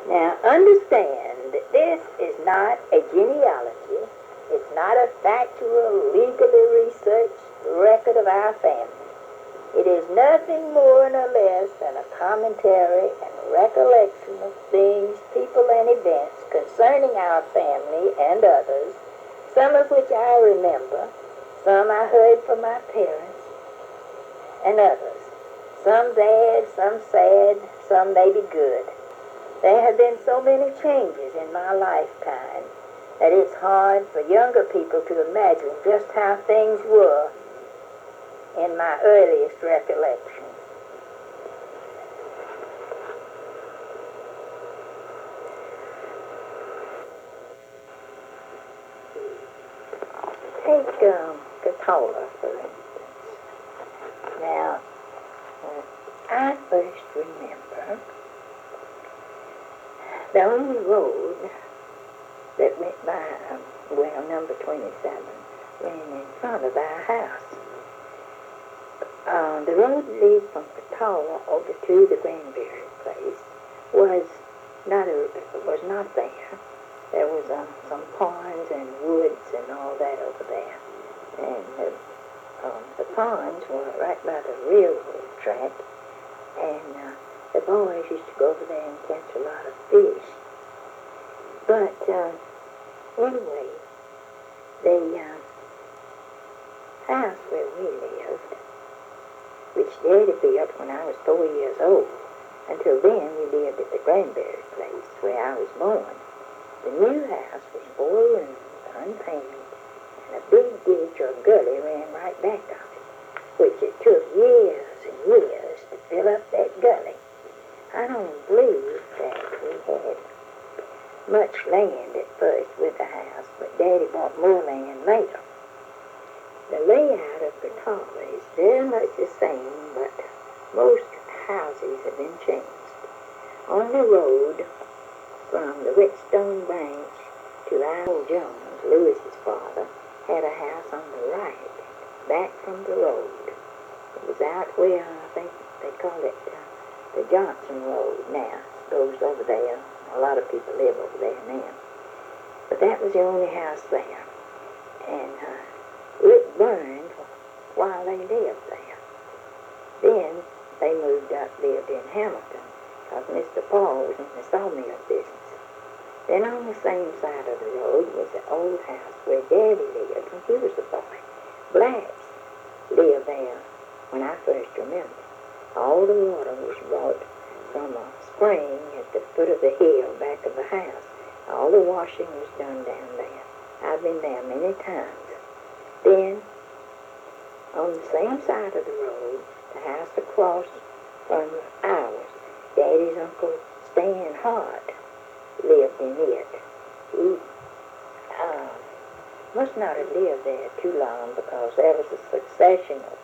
Now, understand that this is not a genealogy. It's not a factual, legally researched record of our family. It is nothing more nor less than a commentary and recollection of things, people, and events concerning our family and others, some of which I remember, some I heard from my parents, and others. Some bad, some sad, some maybe good. There have been so many changes in my lifetime that it's hard for younger people to imagine just how things were in my earliest recollection. Take Cataula, for instance. Now, I first remember the only road that went by, number 27, ran in front of our house. The road that leads from Cataula over to the Granberry Place was not there. There was some ponds and woods and all that over there. And the ponds were right by the railroad track, and the boys used to go over there and catch a lot of fish. But anyway, the house where we lived, which Daddy built when I was 4 years old. Until then, we lived at the Granberry Place, where I was born. The new house was 4 rooms, unpainted, and a big ditch or gully ran right back of it, which it took years and years to fill up that gully. I don't believe that we had much land at first with the house, but Daddy bought more land later. The layout of Cataula is very much the same, but most houses have been changed. On the road from the Whetstone Branch to Old Jones, Lewis's father, had a house on the right, back from the road. It was out where, I think they call it the Johnson Road now. It goes over there. A lot of people live over there now. But that was the only house there. And it burned while they lived there. Then they moved up, lived in Hamilton, because Mr. Paul was in the sawmill business. Then on the same side of the road was the old house where Daddy lived when he was a boy. Blacks lived there when I first remember. All the water was brought from a spring at the foot of the hill back of the house. All the washing was done down there. I've been there many times. Then, on the same side of the road, the house across from ours, Daddy's Uncle Stan Hart lived in it. He must not have lived there too long, because there was a succession of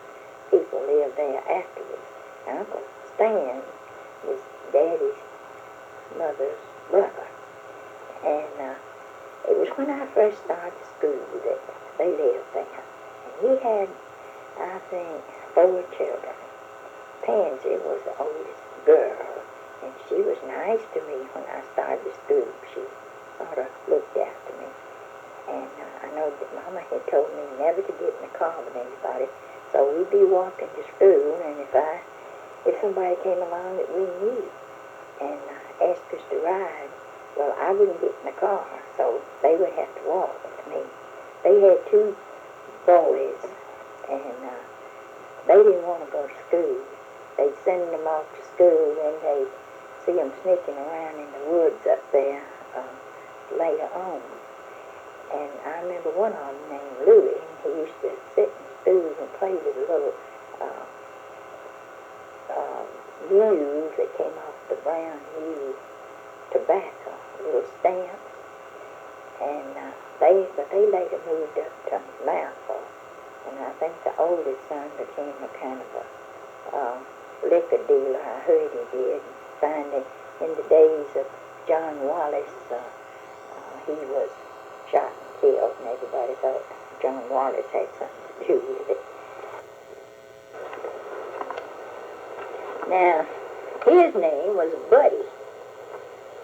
people lived there afterwards. Uncle Stan was Daddy's mother's brother. And it was when I first started school that they lived there. And he had, I think, 4 children. Pansy was the oldest girl, and she was nice to me when I started school. She sort of looked after me. And I know that Mama had told me never to get in the car with anybody, so we'd be walking to school, and if somebody came along that we knew and asked us to ride, well, I wouldn't get in the car, so they would have to walk with me. They had 2 boys, and they didn't want to go to school. They'd send them off to school, and they'd see them sneaking around in the woods up there later on. And I remember one of them named Louis, and he used to sit in stools and play with a little news that came off the brown new tobacco, little stamps. And they later moved up to Mouthful. And I think the oldest son became a kind of a liquor dealer. I heard he did. Finally, in the days of John Wallace, he was shot and killed, and everybody thought John Wallace had something to do with it. Now, his name was Buddy,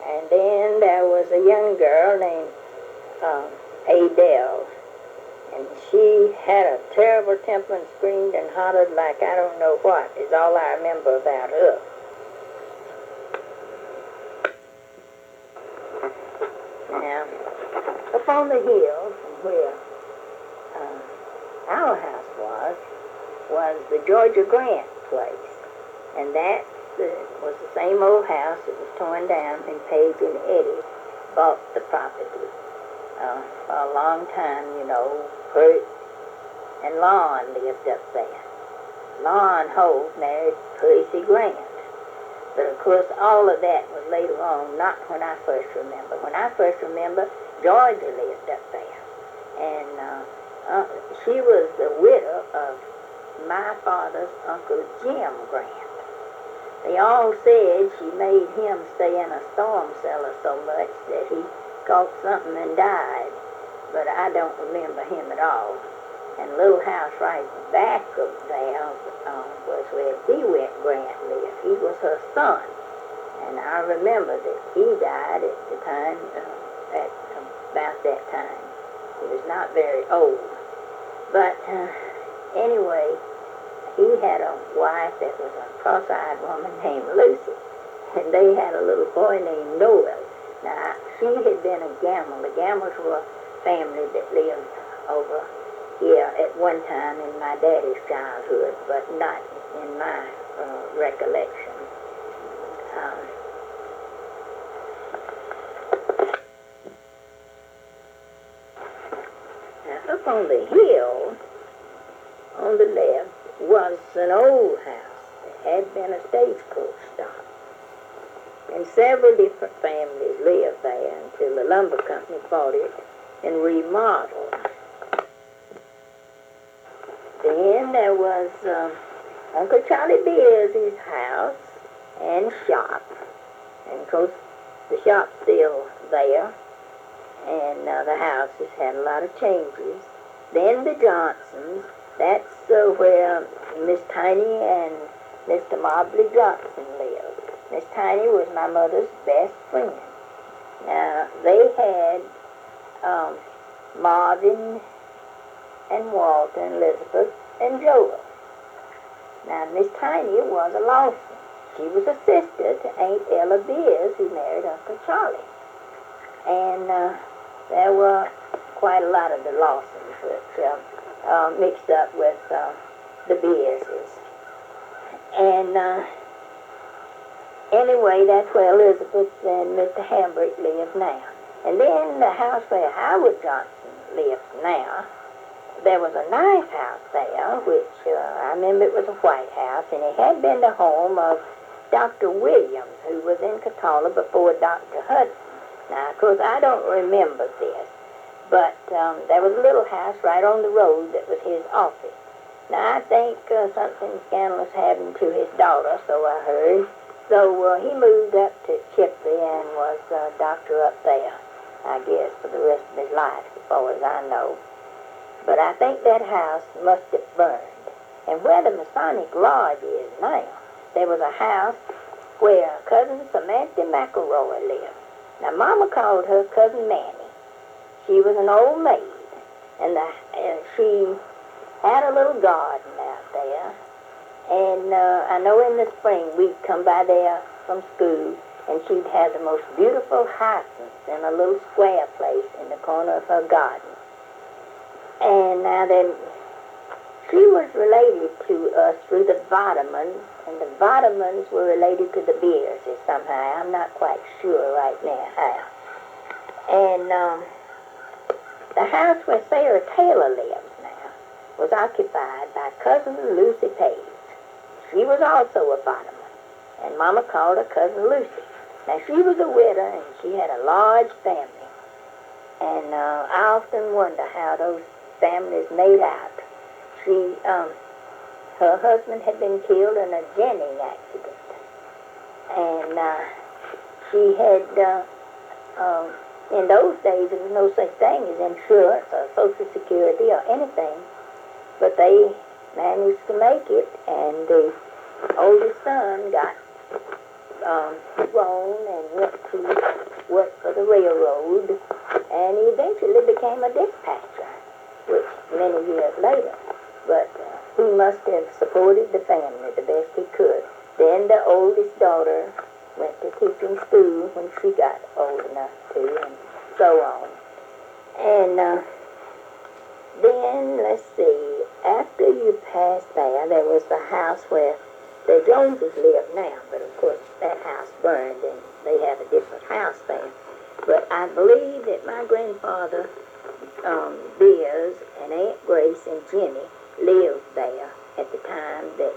And then there was a young girl named Adele, and she had a terrible temper and screamed and hollered like I don't know what, is all I remember about her. Now, up on the hill from where our house was the Georgia Grant place, and that was the same old house that was torn down when Paige and Eddie bought the property. For a long time, you know, Bert and Lon lived up there. Lon Holt married Percy Grant. But of course, all of that was later on, not when I first remember. When I first remember, Georgia lived up there. And she was the widow of my father's Uncle Jim Grant. They all said she made him stay in a storm cellar so much that he caught something and died. But I don't remember him at all. And the little house right back of there was where DeWitt Grant lived. He was her son. And I remember that he died at the time, at about that time. He was not very old. But anyway, he had a wife that was a cross-eyed woman named Lucy. And they had a little boy named Noel. Now, she had been a Gamble. The Gambles were a family that lived over here at one time in my daddy's childhood, but not in my recollection. Now, up on the hill, on the left, was an old house that had been a stagecoach stop. And several different families lived there until the lumber company bought it and remodeled. Then there was Uncle Charlie Beers' house and shop. And of course, the shop's still there. And the houses had a lot of changes. Then the Johnsons, that's where Miss Tiny and Mr. Mobley Johnson lived. Miss Tiny was my mother's best friend. Now, they had Marvin and Walter and Elizabeth and Joel. Now, Miss Tiny was a Lawson. She was a sister to Aunt Ella Beers, who married Uncle Charlie. And there were quite a lot of the Lawsons, which mixed up with the Beerses. And anyway, that's where Elizabeth and Mr. Hambrick live now. And then the house where Howard Johnson lives now, there was a nice house there, which I remember it was a white house, and it had been the home of Dr. Williams, who was in Cataula before Dr. Hudson. Now, of course, I don't remember this, but there was a little house right on the road that was his office. Now, I think something scandalous happened to his daughter, so I heard. So he moved up to Chipley and was a doctor up there, I guess, for the rest of his life, as far as I know. But I think that house must have burned. And where the Masonic Lodge is now, there was a house where Cousin Samantha McElroy lived. Now, Mama called her Cousin Manny. She was an old maid, and she had a little garden out there. And I know in the spring we'd come by there from school, and she'd have the most beautiful hyacinths in a little square place in the corner of her garden. And now then, she was related to us through the Vitamins, and the Vitamins were related to the Beerses somehow. I'm not quite sure right now how. And the house where Sarah Taylor lives now was occupied by Cousin Lucy Page. She was also a Vitamin, and Mama called her Cousin Lucy. Now, she was a widow, and she had a large family. And I often wonder how those families made out. Her husband had been killed in a jenning accident. And she had, in those days, there was no such thing as insurance or Social Security or anything. But they managed to make it, and the oldest son got grown and went to work for the railroad, and he eventually became a dispatcher, which many years later. But he must have supported the family the best he could. Then the oldest daughter went to teaching school when she got old enough to, and so on. And then, let's see, after you passed there was the house where the Joneses live now, but of course that house burned and they have a different house there. But I believe that my grandfather, Biz, and Aunt Grace and Jimmy lived there at the time that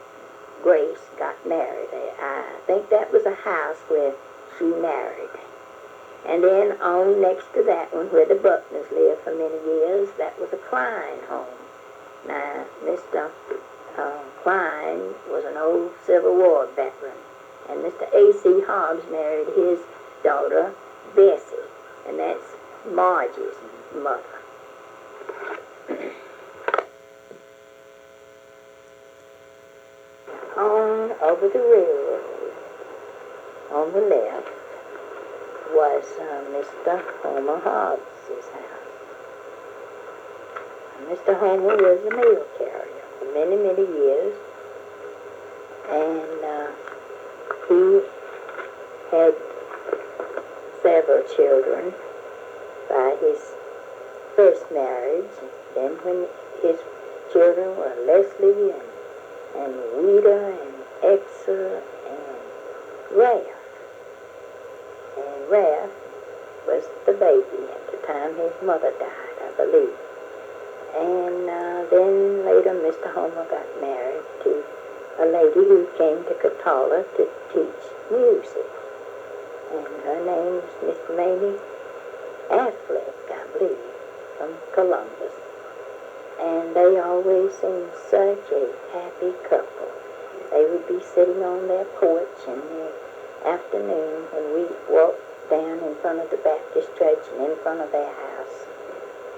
Grace got married. I think that was a house where she married. And then on next to that one, where the Buckners lived for many years, that was a Klein home. Now, Mr. Klein was an old Civil War veteran, and Mr. A.C. Hobbs married his daughter, Bessie, and that's Margie's mother. On over the railroad, on the left, was Mr. Homer Hobbs' house. Mr. Homer was a mail carrier for many, many years, and he had several children by his first marriage. Then when his children were Leslie and Weta and Exa and Ralph. And Ralph was the baby at the time his mother died, I believe. And then later Mr. Homer got married to a lady who came to Cataula to teach music. And her name's Miss Mamie Affleck, I believe, from Columbus. And they always seemed such a happy couple. They would be sitting on their porch in the afternoon when we walked down in front of the Baptist church and in front of their house,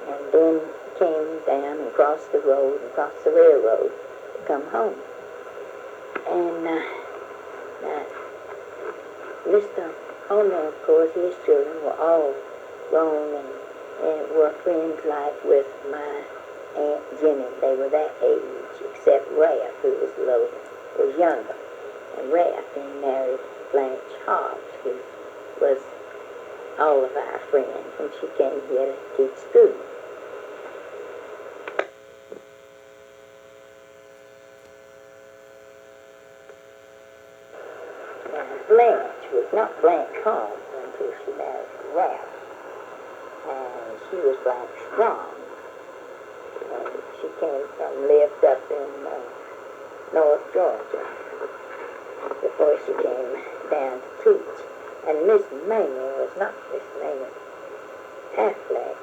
and then came down and crossed the road and crossed the railroad to come home. And Mr. Homer, of course, his children were all grown and were friends like with my Aunt Jenny. They were that age, except Ralph, who was younger. And Ralph then married Blanche Hobbs, who was all of our friends when she came here to teach school. Now, Blanche was not Blanche Hobbs until she married Ralph. And she was Blanche Strong. She lived up in North Georgia before she came down to teach. And Miss Mamie was not Miss Mamie Affleck,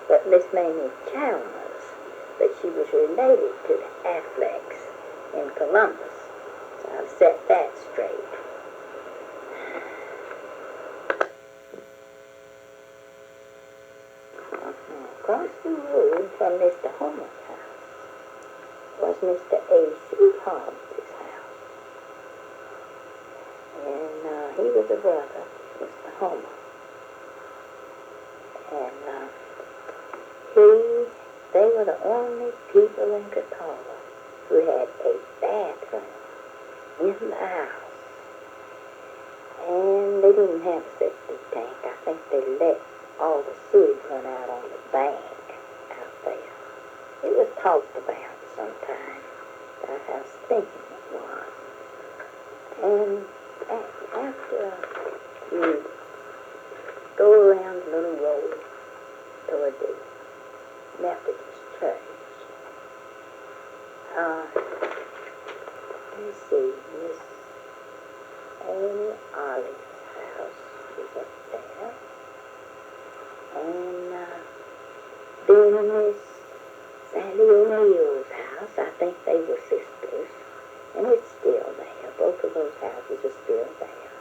but Miss Mamie Chalmers. But she was related to the Afflecks in Columbus. So I've set that straight. Across the road from Mr. Homer's house was Mr. A.C. Hobbs' house. And he was a brother, Mr. Homer. And they were the only people in Cataula who had a bathroom in the house. And they didn't have a septic tank. I think they let all the sewage run out on the bank out there. It was talked about sometime. I was thinking it was. And after you go around the little road toward the Methodist church, let's see, Miss Annie Ollie's house is up there. And then Miss Sally O'Neill's house, I think they were sisters, and it's still there. Both of those houses are still there.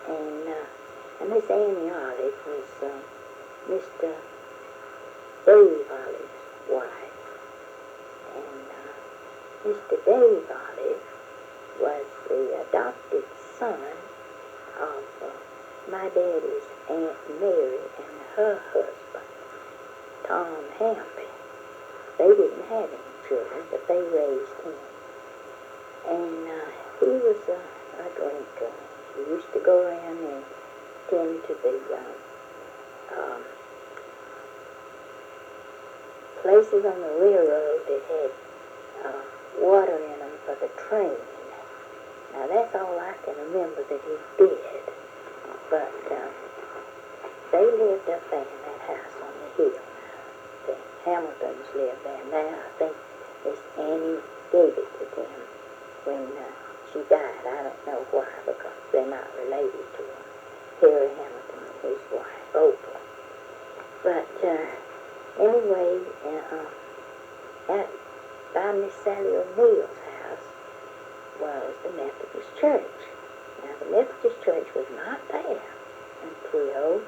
And Miss Annie Olive was Mr. Dave Olive's wife. And Mr. Dave Olive was the adopted son of my daddy's Aunt Mary and her husband, Tom Hamby. They didn't have any children, but they raised him. And he was a drinker. He used to go around and tend to the places on the railroad that had water in them for the train. Now that's all I can remember that he did. But they lived up there in that house on the hill. The Hamiltons lived there now. I think Miss Annie gave it to them when she died. I don't know why, because they're not related to him. Harry Hamilton and his wife, Oprah. But anyway, by Miss Sally O'Neill's house was the Methodist Church. Now, the Methodist Church was not there until,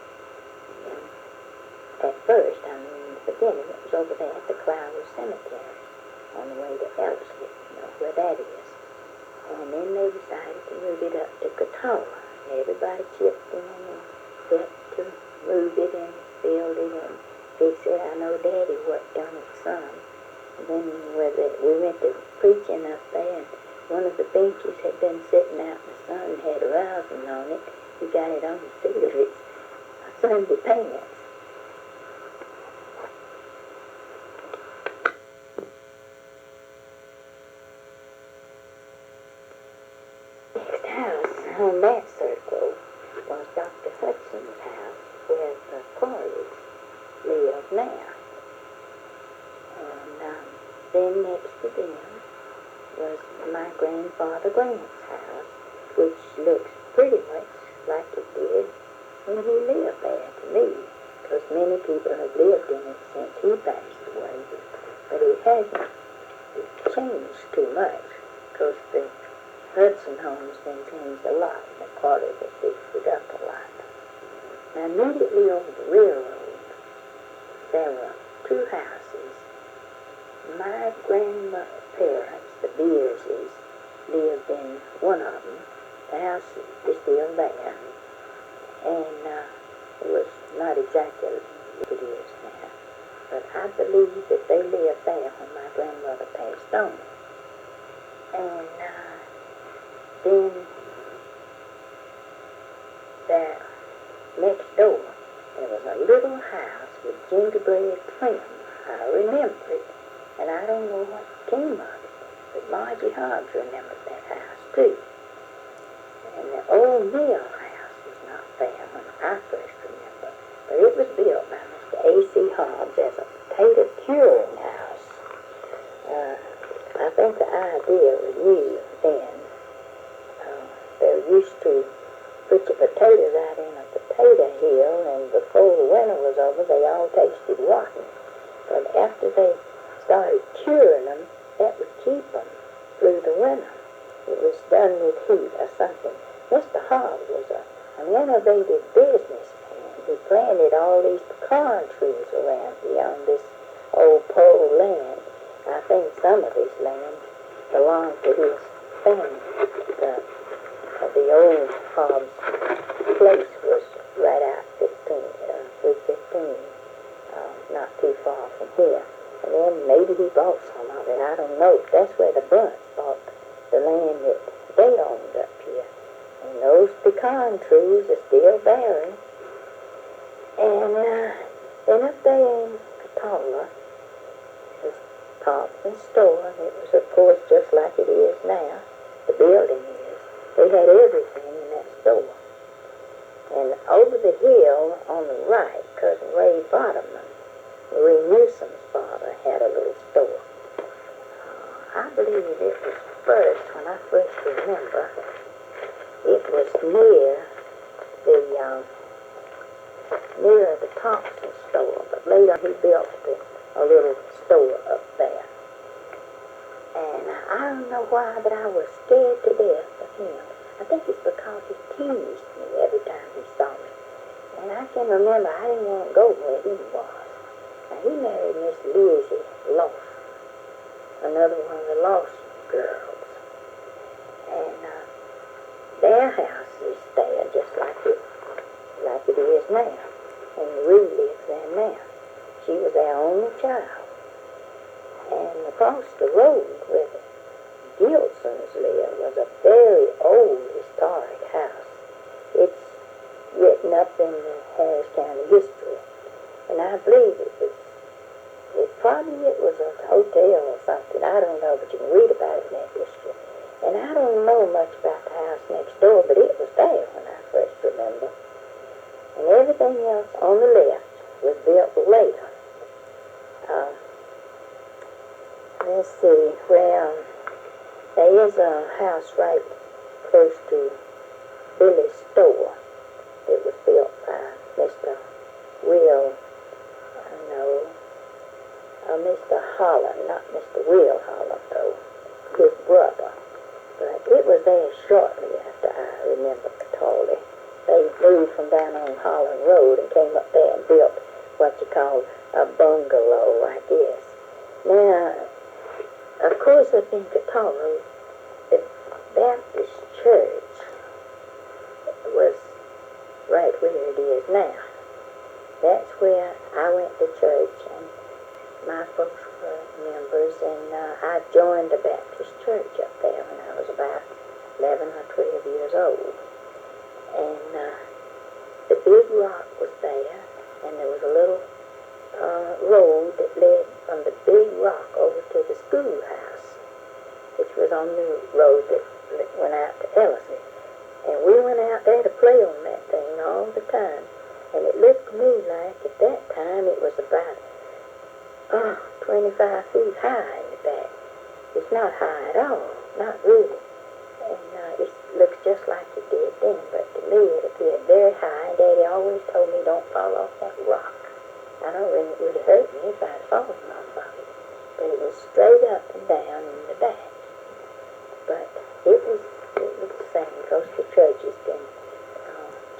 at first, in the beginning, it was over there at the Clower Cemetery on the way to Ellerslie, you know where that is. And then they decided to move it up to Cataula. Everybody chipped in and helped to move it and build it and fix it. I know Daddy worked on it some. And then we went to preaching up there, and one of the benches had been sitting out in the sun and had a rosin on it. He got it on the seat of his Sunday pants. Next house on that circle was Dr. Hudson's house, where the Corleys live now. And then next to them was my grandfather Grant's house, which looks pretty much like it did when he lived there to me, because many people have lived in it since he passed away, but it hasn't changed too much, because the Hudson home's been changed a lot, and the Corleys have fixed it up a lot. Now, immediately over the railroad, there were two houses. My grandmother's parents, the Beerses, lived in one of them. The house is still there, and it was not exactly what it is now, but I believe that they lived there when my grandmother passed on. And then there, next door, there was a little house with gingerbread trim. I remember it, and I don't know what came of it, but Margie Hobbs remembers that house too. And the old mill house was not there when I first remember, but it was built by Mr. A.C. Hobbs as a potato curing house. I think the idea was new then. They used to put your potatoes out in a potato hill, and before the winter was over, they all tasted rotten. But after they started curing them, that would keep them through the winter. It was done with heat or something. Mr. Hobbs was an innovative businessman. He planted all these pecan trees around here on this old pole land. I think some of this land belonged to his family. The old Hobbs place was right out 315, not too far from here. And then maybe he bought some of it, I don't know. That's where the Bunts bought the land that they owned up here. And those pecan trees are still bearing. And then up there in Cataula was Thompson's store. It was, of course, just like it is now. The building is. They had everything in that store. And over the hill on the right, Cousin Ray Bottomman, Marie Newsom's father, had a little store. I believe it was first, when I first remember, it was near the Thompson store, but later he built a little store up there. And I don't know why, but I was scared to death of him. I think it's because he teased me every time he saw me. And I can remember I didn't want to go where he was. Now, he married Miss Lizzie Loss, another one of the Loss girls. And their house is there just like it is now. And Rue lives there now. She was their only child. And across the road where the Gilsons lived was a very old historic house. It's written up in the Harris County history. And I believe it was a hotel or something. I don't know, but you can read about it in that history. And I don't know much about the house next door, but it was there when I first remember. And everything else on the left was built later. Let's see, well, there is a house right close to Billy's store. It was built by Mr. Mr. Holland, not Mr. Will Holland, though, his brother. But it was there shortly after I remember Cataula. They moved from down on Holland Road and came up there and built what you call a bungalow, I guess. Now, of course, up in Cataula, the Baptist church was right where it is now. That's where I went to church, and my folks were members, and I joined the Baptist church up there when I was about 11 or 12 years old. And the big rock was there, and there was a little road that led from the big rock over to the schoolhouse, which was on the road that went out to Ellison. And we went out there to play on that thing all the time. And it looked to me like at that time it was about 25 feet high in the back. It's not high at all, not really. And it looks just like it did then, but to me it appeared very high, and Daddy always told me don't fall off that rock. I don't think it would have hurt me if I'd fallen off of it, but it was straight up and down in the back. But it was the same, because the church has been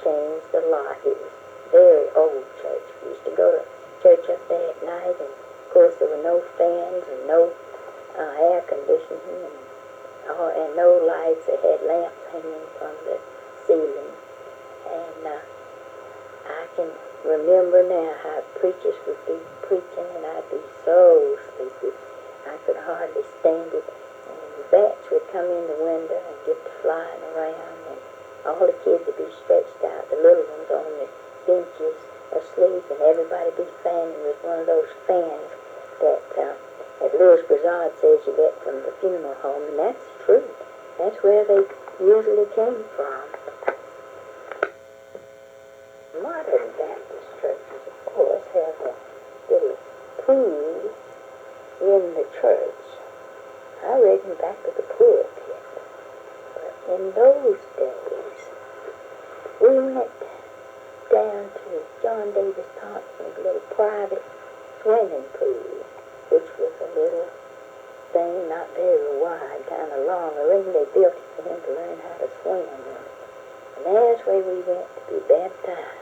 changed a lot. It was a very old church. We used to go to church up there at night, and of course there were no fans and no air conditioning and no lights. They had lamps hanging from the ceiling. And I can remember now how preachers would be preaching, and I'd be so sleepy. I could hardly stand it. And bats would come in the window and get to flying around, and all the kids would be stretched out, the little ones on the benches asleep, and everybody be fanning with one of those fans that Louis Brizard says you get from the funeral home, and that's true. That's where they usually came from. Modern Baptist churches, of course, have a little pool in the church. I reckon back to the pulpit. But in those days, we went down to John Davis Thompson's little private swimming pool, which was a little thing, not very wide, kind of long. I reckon they built it for him to learn how to swim in. And that's where we went to be baptized.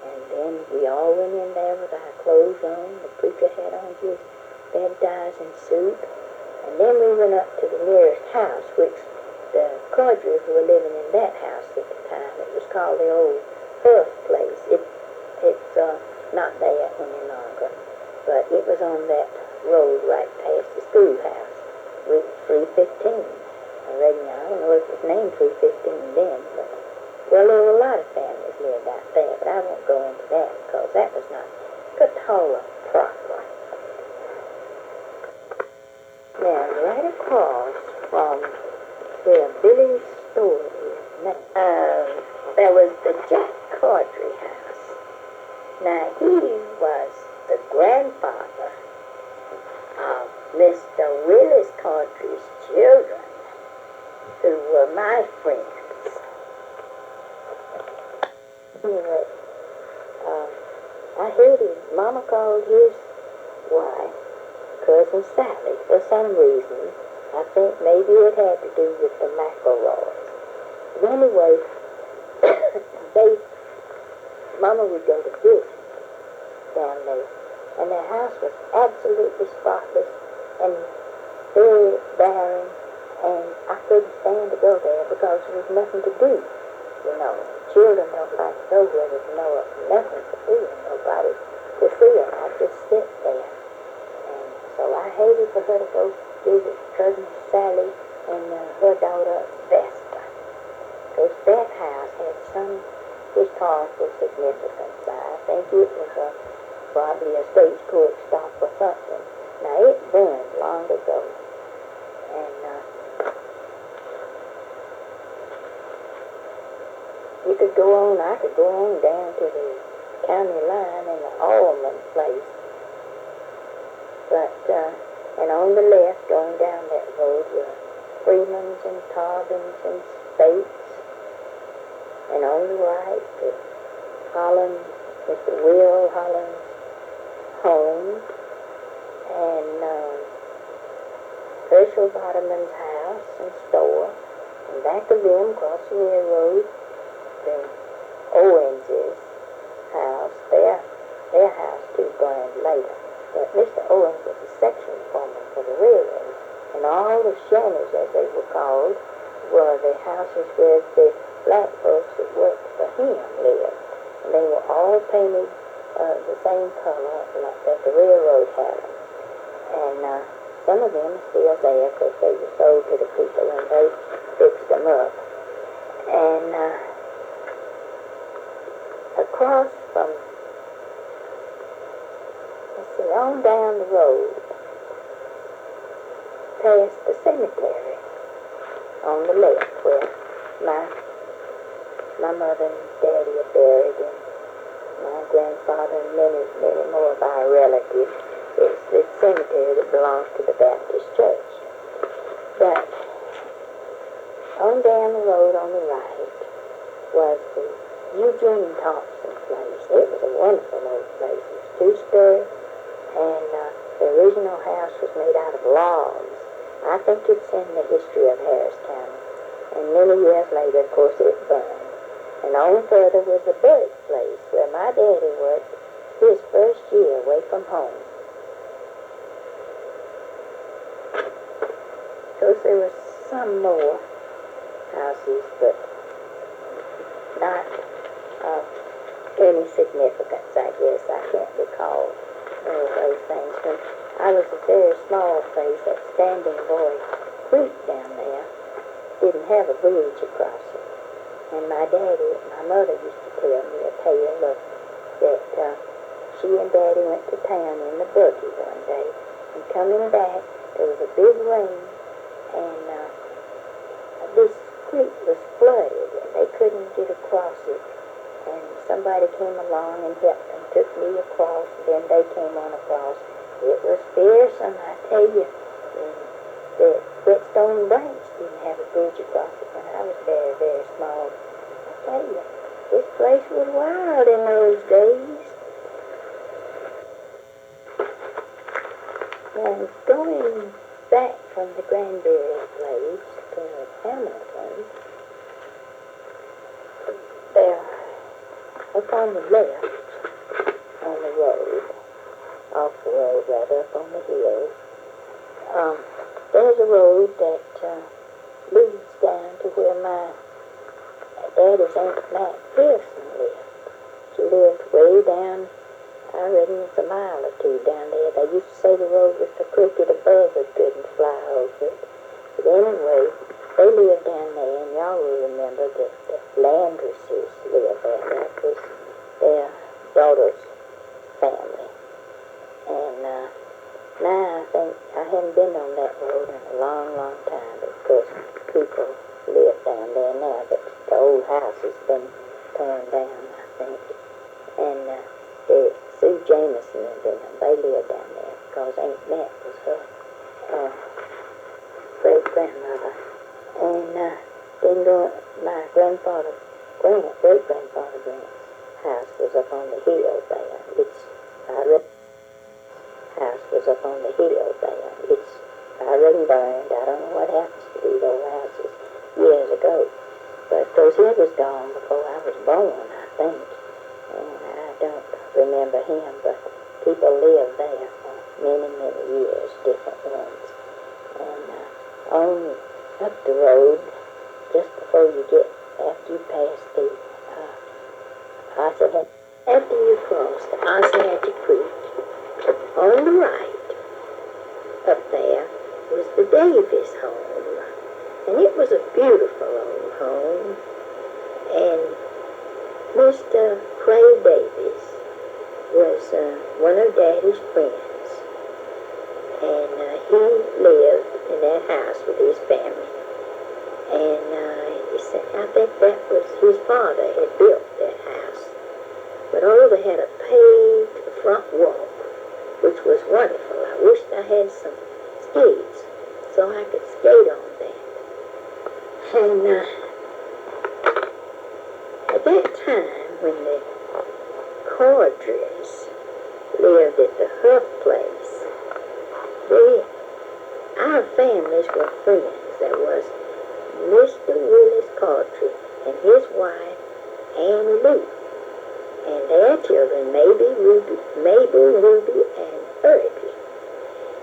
And then we all went in there with our clothes on. The preacher had on his baptizing suit. And then we went up to the nearest house, which the Cordries were living in that house at the time. It was called the old First Place. It's not there any longer, but it was on that road right past the schoolhouse, Route 315. I don't know if it was named 315 then, but well, there were a lot of families lived out there, but I won't go into that because that was not Cataula proper. Now, right across from where Billy's store is now, there was the Jack Cordry house. Now, he was the grandfather of Mr. Willis Cordry's children, who were my friends. Anyway, I heard his mama called his wife Cousin Sally for some reason. I think maybe it had to do with the McElroys. But anyway, Mama would go to visit down there, and their house was absolutely spotless and very barren And I couldn't stand to go there because there was nothing to do. You know, children don't like to go where there's nothing to do and nobody to see them. I just sit there. And so I hated for her to go visit cousin Sally and her daughter Vesta. Because that house had some historical significance. I think it was probably a stagecoach stop or something. Now it burned long ago. And you could go on, I could go on down to the county line in the Allman place. But, and on the left, going down that road, were Freeman's and Tobin's and Spates. And on the right, the Holland, Mr. Will Holland's home. And Herschel Bottomann's house and store. And back of them, across the railroad, the Owens's house, their house too burned later. But Mr. Owens was a section foreman for the railroad, and all the shanties, as they were called, were the houses where the black folks that worked for him lived. And they were all painted the same color like that the railroad had them. And some of them are still there because they were sold to the people and they fixed them up. And across from, let's see, on down the road, past the cemetery, on the left, where my mother and daddy are buried, and my grandfather and many more of our relatives. It's the cemetery that belongs to the Baptist Church. But on down the road on the right was the Eugene Thompson place. It was a wonderful old place. It was two-story, and the original house was made out of logs. I think it's in the history of Harris County. And many years later, of course, it burned. And on further was the Burke place, where my daddy worked his first year away from home. Of course, there were some more houses, but not of any significance, I guess. I can't recall those things. When I was a very small place, that Standing Boy Creek down there didn't have a bridge across it. And my mother used to tell me a tale of that she and Daddy went to town in the buggy one day, and coming back, there was a big rain, and this creek was flooded, and they couldn't get across it. And somebody came along and helped them, took me across, and then they came on across. It was fearsome, I tell you. And the Whetstone Branch didn't have a bridge across it when I was very, very small. I tell you, this place was wild in those days. And going back from the Granberry Place to Hamilton, there, up on the left, on the road, off the road rather, up on the hill, there's a road that leads down to where my daddy's Aunt Matt Pearson lived. She lived way down, I reckon it's a mile or two down there. They used to say the road was so crooked a buzzard couldn't fly over it. But anyway, they lived down there, and y'all will remember that the Landresses lived there. That was their daughter's family. And now I think I haven't been on that road in a long, long time, but of course people live down there now, but the old house has been torn down, I think. And the Sue Jameson and them, they lived down there because Aunt Matt was her great-grandmother. And then my grandfather Grant, great-grandfather Grant's house was up on the hill there. House was up on the hill there. It's already burned. I don't know what happens to these old houses years ago. But of course he was gone before I was born, I think. And I don't remember him, but people lived there for many, many years, different ones. And on Mr. Clay Davis was one of Daddy's friends, and he lived in that house with his family. And he said, I think that was his father had built that house. But they had a paved front walk, which was wonderful. I wished I had some skates so I could skate on that. And at that time, when the Cordries lived at the Huff place, our families were friends. There was Mr. Willis Cordry and his wife, Annie Lou, and their children, Mabel, Ruby, and Herbie.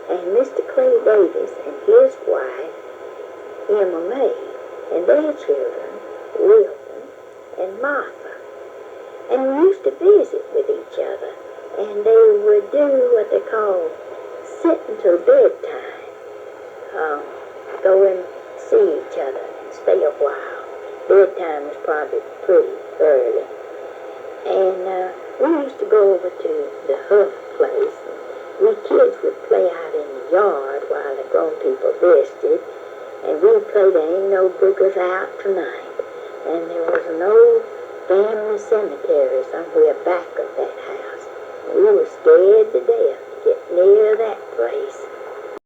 And Mr. Clay Davis and his wife, Emma May, and their children, Wilton and Martha. And we used to visit with each other, and they would do what they call sittin till bedtime. Go and see each other and stay a while. Bedtime was probably pretty early. And we used to go over to the Huff place. We kids would play out in the yard while the grown people rested. And we'd play There Ain't No Boogers Out Tonight. And there was an old family cemetery somewhere back of that house. We were scared to death to get near that place.